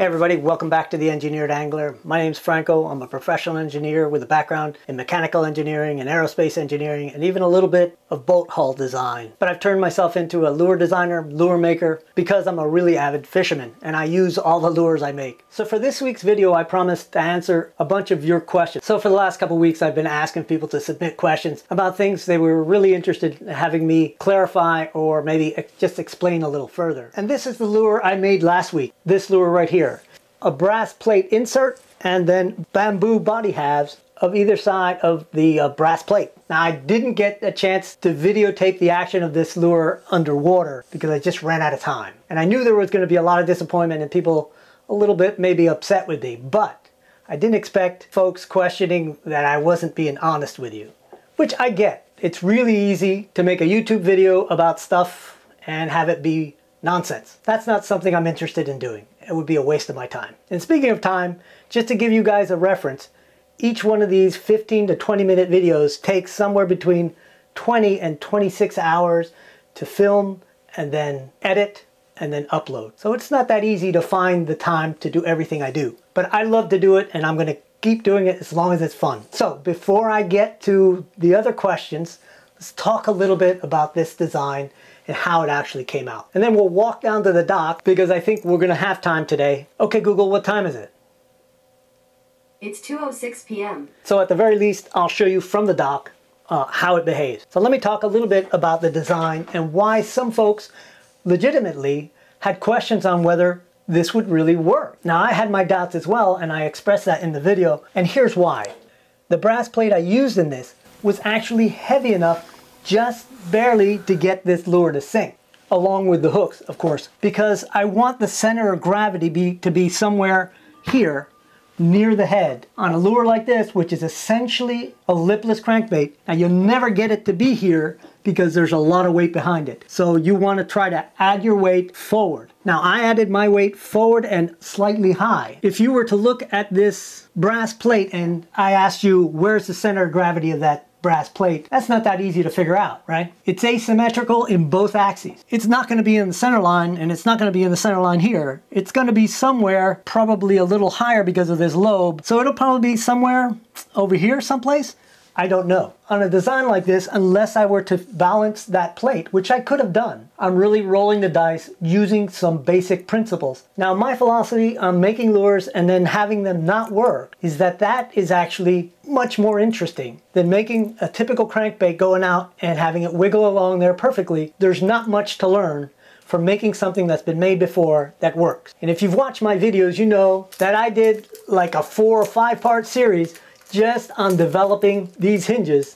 Hey everybody, welcome back to The Engineered Angler. My name's Franco. I'm a professional engineer with a background in mechanical engineering and aerospace engineering and even a little bit of boat hull design. But I've turned myself into a lure designer, lure maker, because I'm a really avid fisherman and I use all the lures I make. So for this week's video, I promised to answer a bunch of your questions. So for the last couple of weeks, I've been asking people to submit questions about things they were really interested in having me clarify or maybe just explain a little further. And this is the lure I made last week. This lure right here. A brass plate insert and then bamboo body halves of either side of the brass plate. Now I didn't get a chance to videotape the action of this lure underwater because I just ran out of time. And I knew there was going to be a lot of disappointment and people a little bit maybe upset with me, but I didn't expect folks questioning that I wasn't being honest with you, which I get. It's really easy to make a YouTube video about stuff and have it be nonsense. That's not something I'm interested in doing. It would be a waste of my time. And speaking of time, just to give you guys a reference, each one of these 15 to 20 minute videos takes somewhere between 20 and 26 hours to film and then edit and then upload. So it's not that easy to find the time to do everything I do. But I love to do it and I'm going to keep doing it as long as it's fun. So before I get to the other questions, let's talk a little bit about this design and how it actually came out. And then we'll walk down to the dock because I think we're gonna have time today. Okay, Google, what time is it? It's 2:06 p.m. So at the very least, I'll show you from the dock how it behaves. So let me talk a little bit about the design and why some folks legitimately had questions on whether this would really work. Now I had my doubts as well and I expressed that in the video, and here's why. The brass plate I used in this was actually heavy enough just barely to get this lure to sink, along with the hooks, of course, because I want the center of gravity to be somewhere here near the head. On a lure like this, which is essentially a lipless crankbait, now you'll never get it to be here because there's a lot of weight behind it. So you want to try to add your weight forward. Now I added my weight forward and slightly high. If you were to look at this brass plate and I asked you where's the center of gravity of that brass plate, that's not that easy to figure out, right? It's asymmetrical in both axes. It's not going to be in the center line and it's not going to be in the center line here. It's going to be somewhere probably a little higher because of this lobe. So it'll probably be somewhere over here someplace. I don't know. On a design like this, unless I were to balance that plate, which I could have done, I'm really rolling the dice using some basic principles. Now my philosophy on making lures and then having them not work is that is actually much more interesting than making a typical crankbait going out and having it wiggle along there perfectly. There's not much to learn from making something that's been made before that works. And if you've watched my videos, you know that I did like a 4 or 5 part series just on developing these hinges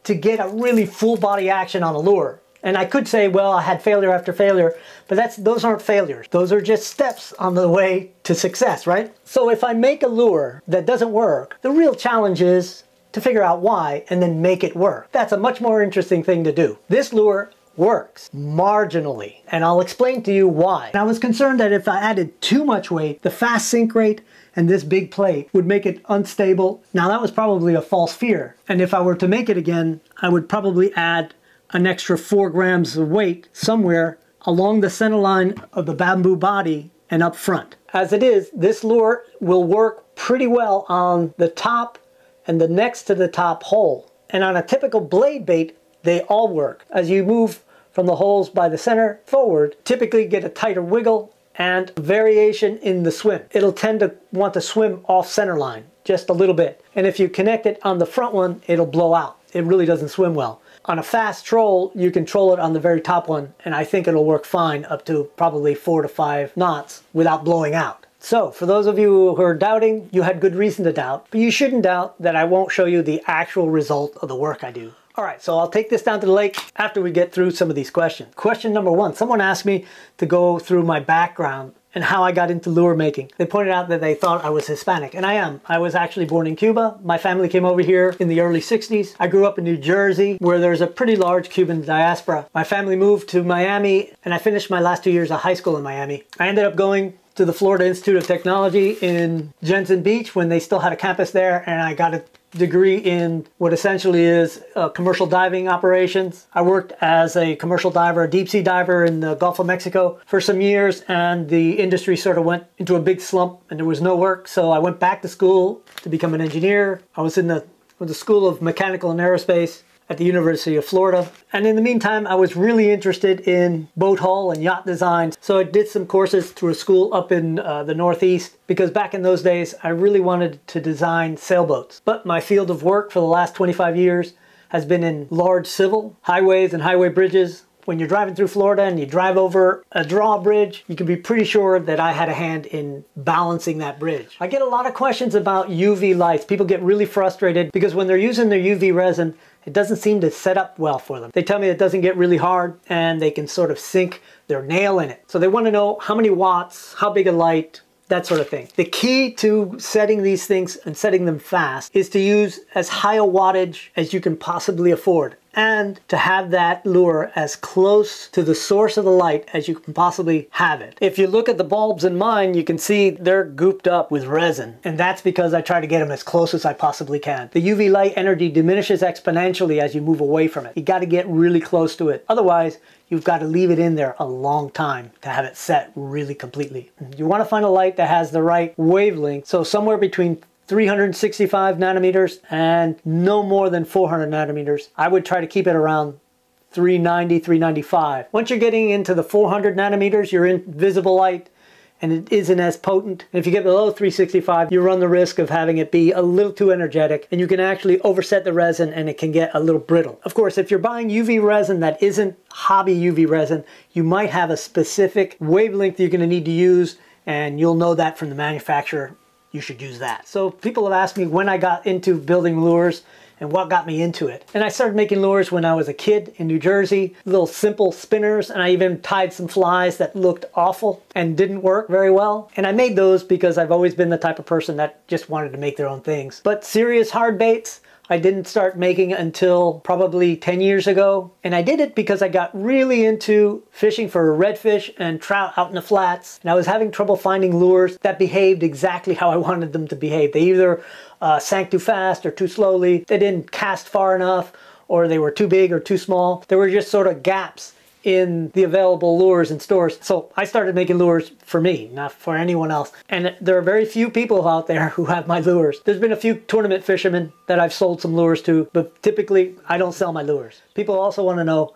to get a really full body action on a lure. And I could say, well, I had failure after failure, but those aren't failures. Those are just steps on the way to success, right? So if I make a lure that doesn't work, the real challenge is to figure out why and then make it work. That's a much more interesting thing to do. This lure works marginally, and I'll explain to you why. And I was concerned that if I added too much weight, the fast sink rate and this big plate would make it unstable. Now that was probably a false fear. And if I were to make it again, I would probably add an extra 4 grams of weight somewhere along the center line of the bamboo body and up front. As it is, this lure will work pretty well on the top and the next to the top hole. And on a typical blade bait, they all work. As you move from the holes by the center forward, typically get a tighter wiggle and variation in the swim. It'll tend to want to swim off center line just a little bit. And if you connect it on the front one, it'll blow out. It really doesn't swim well. On a fast troll, you can troll it on the very top one, and I think it'll work fine up to probably 4 to 5 knots without blowing out. So for those of you who are doubting, you had good reason to doubt, but you shouldn't doubt that I won't show you the actual result of the work I do. All right, so I'll take this down to the lake after we get through some of these questions. Question number 1, someone asked me to go through my background and how I got into lure making. They pointed out that they thought I was Hispanic, and I am. I was actually born in Cuba. My family came over here in the early 60s. I grew up in New Jersey, where there's a pretty large Cuban diaspora. My family moved to Miami, and I finished my last 2 years of high school in Miami. I ended up going to the Florida Institute of Technology in Jensen Beach when they still had a campus there, and I got a degree in what essentially is commercial diving operations. I worked as a commercial diver, a deep sea diver in the Gulf of Mexico for some years, and the industry sort of went into a big slump and there was no work. So I went back to school to become an engineer. I was in the School of Mechanical and Aerospace at the University of Florida. And in the meantime, I was really interested in boat hull and yacht design. So I did some courses through a school up in the Northeast, because back in those days, I really wanted to design sailboats. But my field of work for the last 25 years has been in large civil, highways and highway bridges. When you're driving through Florida and you drive over a drawbridge, you can be pretty sure that I had a hand in balancing that bridge. I get a lot of questions about UV lights. People get really frustrated because when they're using their UV resin, it doesn't seem to set up well for them. They tell me it doesn't get really hard and they can sort of sink their nail in it. So they want to know how many watts, how big a light, that sort of thing. The key to setting these things and setting them fast is to use as high a wattage as you can possibly afford, and to have that lure as close to the source of the light as you can possibly have it. If you look at the bulbs in mine, you can see they're gooped up with resin, and that's because I try to get them as close as I possibly can. The UV light energy diminishes exponentially as you move away from it. You got to get really close to it. Otherwise, you've got to leave it in there a long time to have it set really completely. You want to find a light that has the right wavelength, so somewhere between 365 nanometers and no more than 400 nanometers. I would try to keep it around 390, 395. Once you're getting into the 400 nanometers, you're in visible light and it isn't as potent. And if you get below 365, you run the risk of having it be a little too energetic, and you can actually overset the resin and it can get a little brittle. Of course, if you're buying UV resin that isn't hobby UV resin, you might have a specific wavelength you're going to need to use, and you'll know that from the manufacturer. You should use that. So people have asked me when I got into building lures and what got me into it. And I started making lures when I was a kid in New Jersey, little simple spinners, and I even tied some flies that looked awful and didn't work very well. And I made those because I've always been the type of person that just wanted to make their own things. But serious hard baits, I didn't start making until probably 10 years ago. And I did it because I got really into fishing for redfish and trout out in the flats. And I was having trouble finding lures that behaved exactly how I wanted them to behave. They either sank too fast or too slowly. They didn't cast far enough, or they were too big or too small. There were just sort of gaps in the available lures in stores. So I started making lures for me, not for anyone else. And there are very few people out there who have my lures. There's been a few tournament fishermen that I've sold some lures to, but typically I don't sell my lures. People also want to know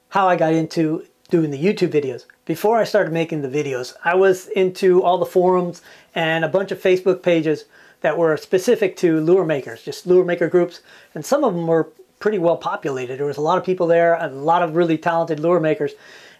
how I got into doing the YouTube videos. Before I started making the videos, I was into all the forums and a bunch of Facebook pages that were specific to lure makers, just lure maker groups, and some of them were pretty well populated. There was a lot of people there, a lot of really talented lure makers,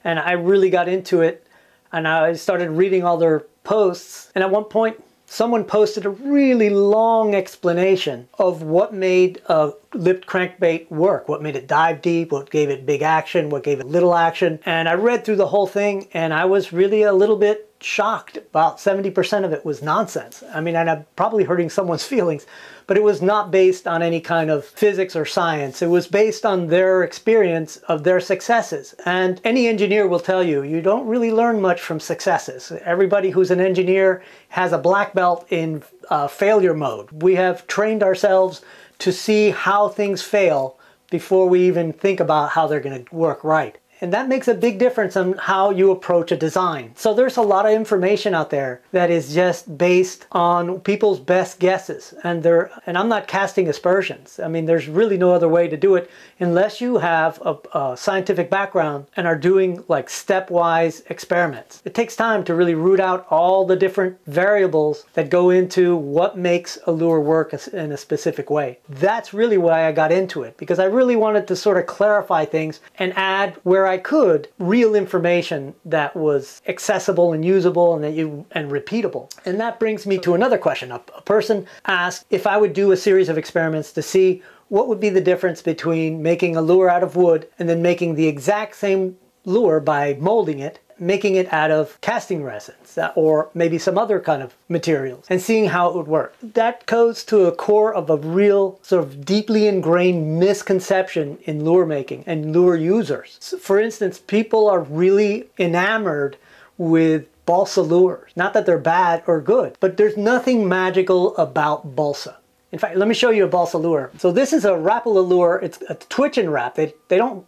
and I really got into it, and I started reading all their posts. And at one point, someone posted a really long explanation of what made a lipped crankbait work, what made it dive deep, what gave it big action, what gave it little action. And I read through the whole thing, and I was really a little bit shocked. About 70% of it was nonsense. I mean, and I'm probably hurting someone's feelings, but it was not based on any kind of physics or science. It was based on their experience of their successes. And any engineer will tell you, you don't really learn much from successes. Everybody who's an engineer has a black belt in failure mode. We have trained ourselves to see how things fail before we even think about how they're going to work right. And that makes a big difference on how you approach a design. So there's a lot of information out there that is just based on people's best guesses. And I'm not casting aspersions. I mean, there's really no other way to do it unless you have a scientific background and are doing like stepwise experiments. It takes time to really root out all the different variables that go into what makes a lure work in a specific way. That's really why I got into it, because I really wanted to sort of clarify things and add where I could real information that was accessible and usable and repeatable. And that brings me to another question. A person asked if I would do a series of experiments to see what would be the difference between making a lure out of wood and then making the exact same lure by molding it, making it out of casting resins or maybe some other kind of materials, and seeing how it would work. That goes to a core of a real sort of deeply ingrained misconception in lure making and lure users. So for instance, people are really enamored with balsa lures. Not that they're bad or good, but there's nothing magical about balsa. In fact, let me show you a balsa lure. So this is a Rapala lure. It's a twitch and wrap. I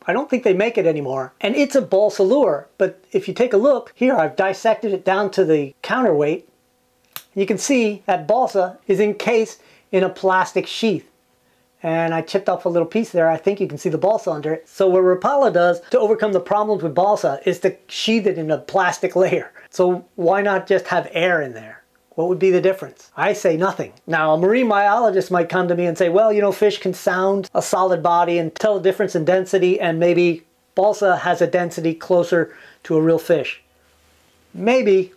don't think they make it anymore. And it's a balsa lure. But if you take a look, here I've dissected it down to the counterweight. You can see that balsa is encased in a plastic sheath. And I chipped off a little piece there. I think you can see the balsa under it. So what Rapala does to overcome the problems with balsa is to sheath it in a plastic layer. So why not just have air in there? What would be the difference? I say nothing. Now, a marine biologist might come to me and say, well, you know, fish can sound a solid body and tell the difference in density, and maybe balsa has a density closer to a real fish. Maybe.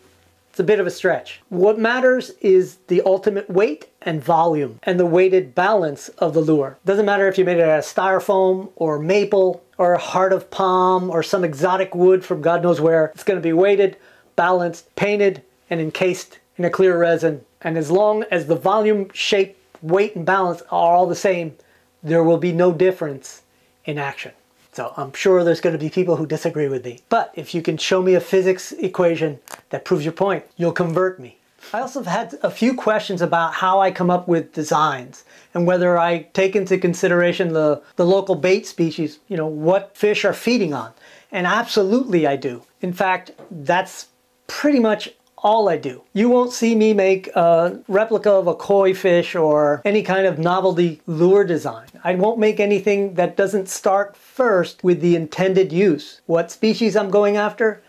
It's a bit of a stretch. What matters is the ultimate weight and volume and the weighted balance of the lure. Doesn't matter if you made it out of styrofoam or maple or heart of palm or some exotic wood from God knows where. It's going to be weighted, balanced, painted, and encased in a clear resin. And as long as the volume, shape, weight, and balance are all the same, there will be no difference in action. So I'm sure there's going to be people who disagree with me. But if you can show me a physics equation that proves your point, you'll convert me. I also have had a few questions about how I come up with designs and whether I take into consideration the local bait species, you know, what fish are feeding on. And absolutely I do. In fact, that's pretty much all I do. You won't see me make a replica of a koi fish or any kind of novelty lure design. I won't make anything that doesn't start first with the intended use, what species I'm going after,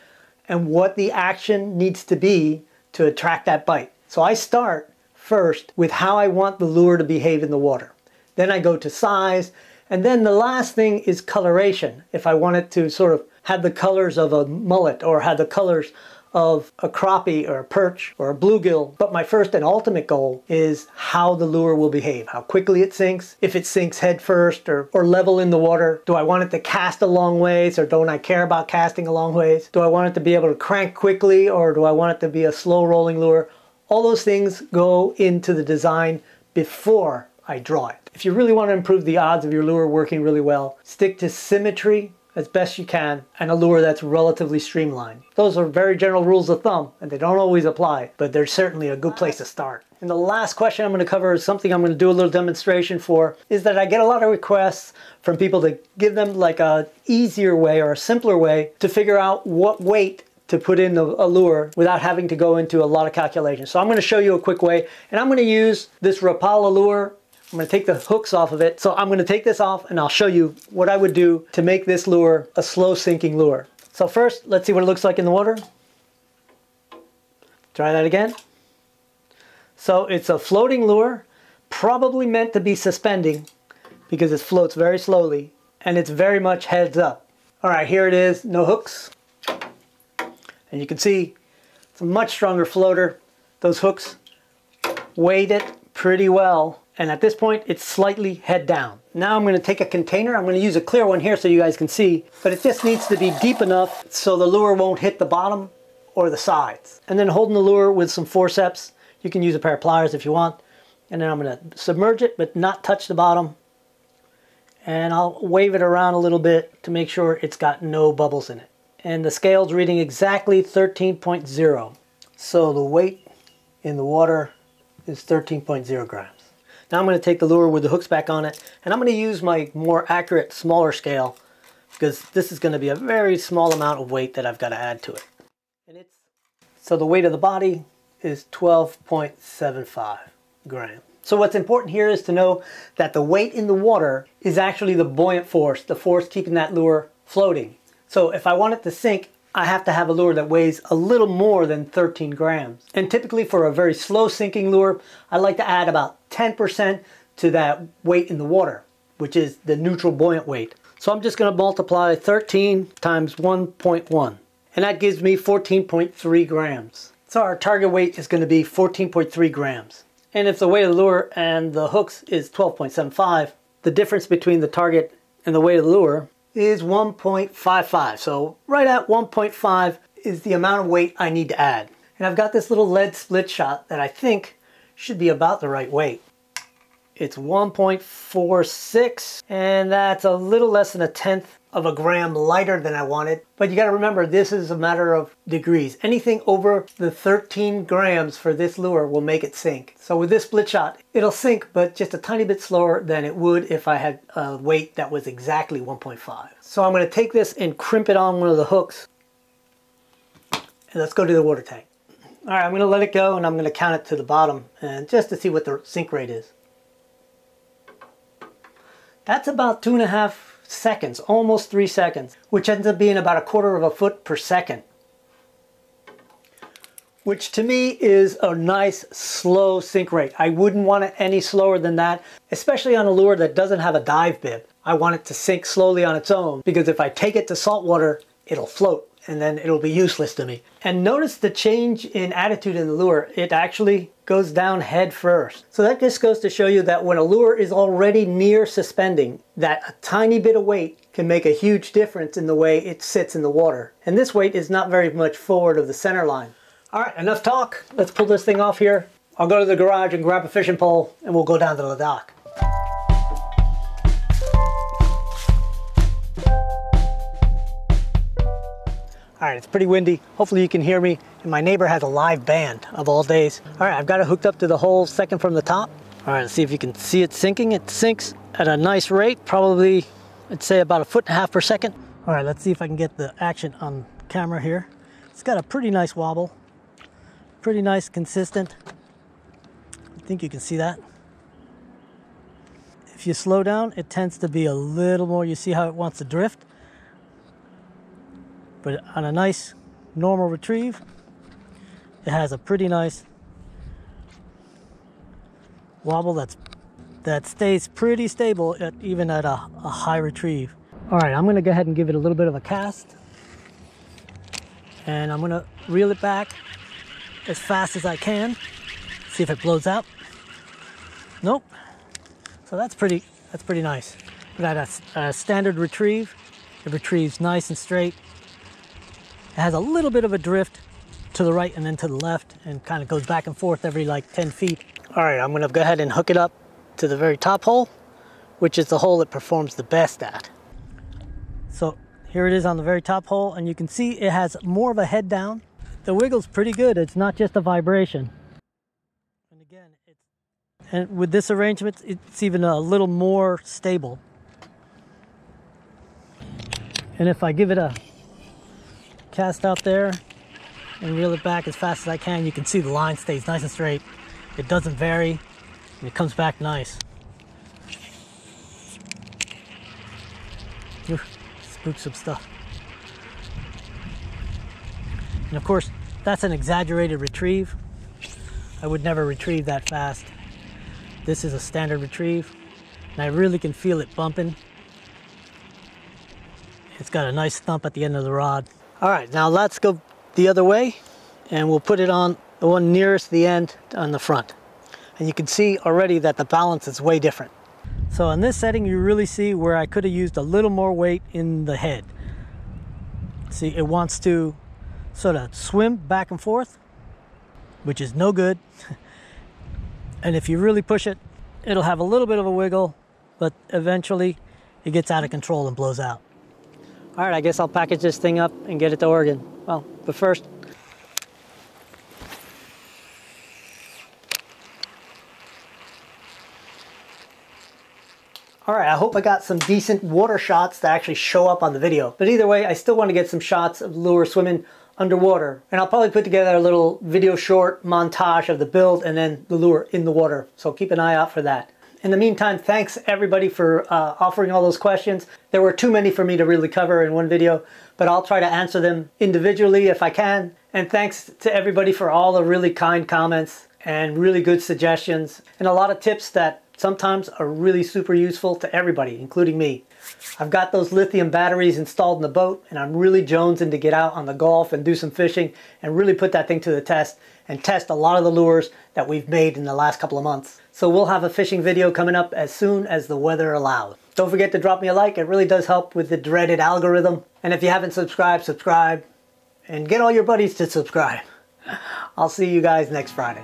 and what the action needs to be to attract that bite. So I start first with how I want the lure to behave in the water. Then I go to size, and then the last thing is coloration. If I want it to sort of have the colors of a mullet or have the colors of a crappie or a perch or a bluegill. But my first and ultimate goal is how the lure will behave, how quickly it sinks, if it sinks head first or level in the water. Do I want it to cast a long ways or don't I care about casting a long ways? Do I want it to be able to crank quickly or do I want it to be a slow rolling lure? All those things go into the design before I draw it. If you really want to improve the odds of your lure working really well, stick to symmetry as best you can, and a lure that's relatively streamlined. Those are very general rules of thumb, and they don't always apply, but they're certainly a good place to start. And the last question I'm going to cover is something I'm going to do a little demonstration for, is that I get a lot of requests from people to give them like a easier way or a simpler way to figure out what weight to put in a lure without having to go into a lot of calculations. So I'm going to show you a quick way, and I'm going to use this Rapala lure. I'm going to take the hooks off of it. So I'm going to take this off and I'll show you what I would do to make this lure a slow sinking lure. So first, let's see what it looks like in the water. Try that again. So it's a floating lure, probably meant to be suspending because it floats very slowly and it's very much heads up. All right, here it is, no hooks. And you can see it's a much stronger floater. Those hooks weighed it pretty well. And at this point, it's slightly head down. Now I'm going to take a container. I'm going to use a clear one here so you guys can see, but it just needs to be deep enough so the lure won't hit the bottom or the sides. And then holding the lure with some forceps, you can use a pair of pliers if you want. And then I'm going to submerge it, but not touch the bottom. And I'll wave it around a little bit to make sure it's got no bubbles in it. And the scale's reading exactly 13.0. So the weight in the water is 13.0 grams. Now I'm going to take the lure with the hooks back on it, and I'm going to use my more accurate, smaller scale because this is going to be a very small amount of weight that I've got to add to it. So the weight of the body is 12.75 grams. So what's important here is to know that the weight in the water is actually the buoyant force, the force keeping that lure floating. So if I want it to sink, I have to have a lure that weighs a little more than 13 grams. And typically for a very slow sinking lure, I like to add about 10% to that weight in the water, which is the neutral buoyant weight. So I'm just going to multiply 13 times 1.1, and that gives me 14.3 grams. So our target weight is going to be 14.3 grams. And if the weight of the lure and the hooks is 12.75, the difference between the target and the weight of the lure is 1.55. So right at 1.5 is the amount of weight I need to add. And I've got this little lead split shot that I think should be about the right weight. It's 1.46, and that's a little less than 1/10 of a gram lighter than I wanted. But you got to remember, this is a matter of degrees. Anything over the 13 grams for this lure will make it sink. So with this split shot, it'll sink, but just a tiny bit slower than it would if I had a weight that was exactly 1.5. So I'm going to take this and crimp it on one of the hooks. And let's go to the water tank. All right, I'm going to let it go and I'm going to count it to the bottom and just to see what the sink rate is. That's about 2.5 seconds, almost 3 seconds, which ends up being about 1/4 foot per second. Which to me is a nice slow sink rate. I wouldn't want it any slower than that, especially on a lure that doesn't have a dive bib. I want it to sink slowly on its own because if I take it to salt water, it'll float and then it'll be useless to me. And notice the change in attitude in the lure. It actually goes down head first. So that just goes to show you that when a lure is already near suspending, that a tiny bit of weight can make a huge difference in the way it sits in the water. And this weight is not very much forward of the center line. All right, enough talk. Let's pull this thing off here. I'll go to the garage and grab a fishing pole and we'll go down to the dock. All right, it's pretty windy. Hopefully you can hear me. And my neighbor has a live band of all days. All right, I've got it hooked up to the hole second from the top. All right, let's see if you can see it sinking. It sinks at a nice rate, probably, I'd say about 1.5 feet per second. All right, let's see if I can get the action on camera here. It's got a pretty nice wobble. Pretty nice, consistent. I think you can see that. If you slow down, it tends to be a little more, you see how it wants to drift? But on a nice normal retrieve, it has a pretty nice wobble that stays pretty stable even at a high retrieve. All right, I'm gonna go ahead and give it a little bit of a cast. And I'm gonna reel it back as fast as I can. See if it blows out. Nope. So that's pretty nice. We got a standard retrieve. It retrieves nice and straight. It has a little bit of a drift to the right and then to the left and kind of goes back and forth every like 10 feet. All right, I'm gonna go ahead and hook it up to the very top hole, which is the hole it performs the best at. So here it is on the very top hole, and you can see it has more of a head down. The wiggle's pretty good. It's not just a vibration. And again, and with this arrangement, it's even a little more stable. And if I give it a cast out there and reel it back as fast as I can, you can see the line stays nice and straight. It doesn't vary, and it comes back nice. Ooh, spooked some stuff. And of course, that's an exaggerated retrieve. I would never retrieve that fast. This is a standard retrieve, and I really can feel it bumping. It's got a nice thump at the end of the rod. All right, now let's go the other way, and we'll put it on the one nearest the end on the front. And you can see already that the balance is way different. So in this setting, you really see where I could have used a little more weight in the head. See, it wants to sort of swim back and forth, which is no good. And if you really push it, it'll have a little bit of a wiggle, but eventually it gets out of control and blows out. All right, I guess I'll package this thing up and get it to Oregon. Well, but first, all right, I hope I got some decent water shots that actually show up on the video. But either way, I still want to get some shots of the lure swimming underwater. And I'll probably put together a little video short montage of the build and then the lure in the water. So keep an eye out for that. In the meantime, thanks everybody for offering all those questions. There were too many for me to really cover in one video, but I'll try to answer them individually if I can. And thanks to everybody for all the really kind comments and really good suggestions and a lot of tips that sometimes are really super useful to everybody, including me. I've got those lithium batteries installed in the boat, and I'm really jonesing to get out on the Gulf and do some fishing and really put that thing to the test and test a lot of the lures that we've made in the last couple of months. So we'll have a fishing video coming up as soon as the weather allows. Don't forget to drop me a like. It really does help with the dreaded algorithm. And if you haven't subscribed, subscribe. And get all your buddies to subscribe. I'll see you guys next Friday.